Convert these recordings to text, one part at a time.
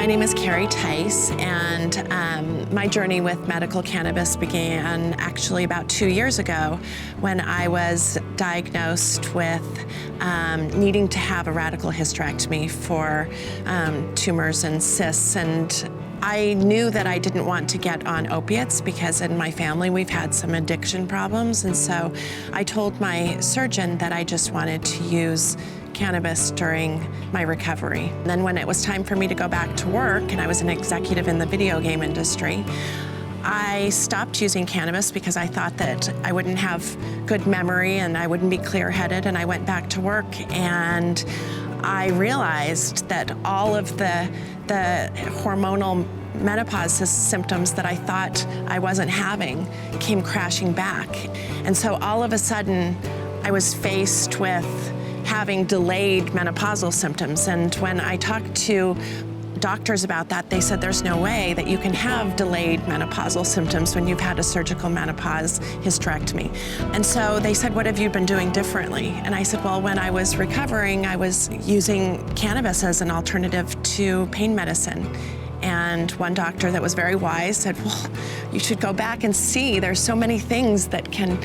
My name is Carrie Tice, and my journey with medical cannabis began actually about 2 years ago when I was diagnosed with needing to have a radical hysterectomy for tumors and cysts. And I knew that I didn't want to get on opiates because in my family we've had some addiction problems, and so I told my surgeon that I just wanted to use cannabis during my recovery. And then when it was time for me to go back to work, and I was an executive in the video game industry, I stopped using cannabis because I thought that I wouldn't have good memory and I wouldn't be clear-headed, and I went back to work and I realized that all of the hormonal menopause symptoms that I thought I wasn't having came crashing back. And so all of a sudden I was faced with having delayed menopausal symptoms. And when I talked to doctors about that, they said there's no way that you can have delayed menopausal symptoms when you've had a surgical menopause hysterectomy. And so they said, what have you been doing differently? And I said, well, when I was recovering, I was using cannabis as an alternative to pain medicine. And one doctor that was very wise said, well, you should go back and see. There's so many things that can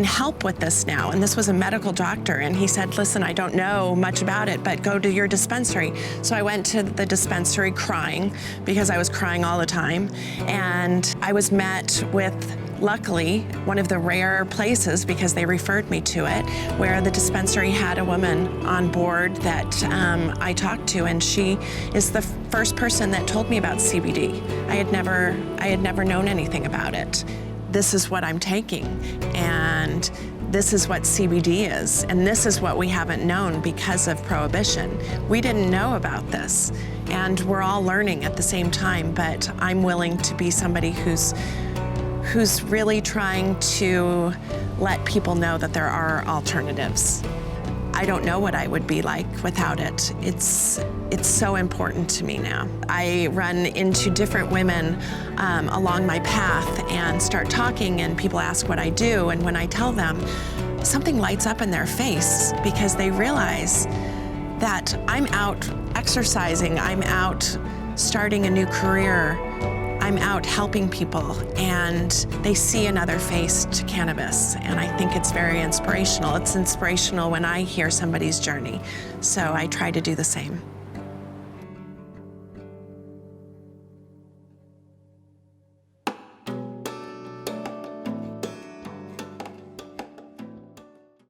help with this now. And this was a medical doctor. And he said, listen, I don't know much about it, but go to your dispensary. So I went to the dispensary crying because I was crying all the time. And I was met with, luckily, one of the rare places, because they referred me to it, where the dispensary had a woman on board that I talked to, and she is the first person that told me about CBD. I had never known anything about it. This is what I'm taking, and this is what CBD is, and this is what we haven't known because of prohibition. We didn't know about this, and we're all learning at the same time, but I'm willing to be somebody who's really trying to let people know that there are alternatives. I don't know what I would be like without it. It's so important to me now. I run into different women along my path and start talking, and people ask what I do, and when I tell them, something lights up in their face because they realize that I'm out exercising, I'm out starting a new career, I'm out helping people, and they see another face to cannabis, and I think it's very inspirational. It's inspirational when I hear somebody's journey, so I try to do the same.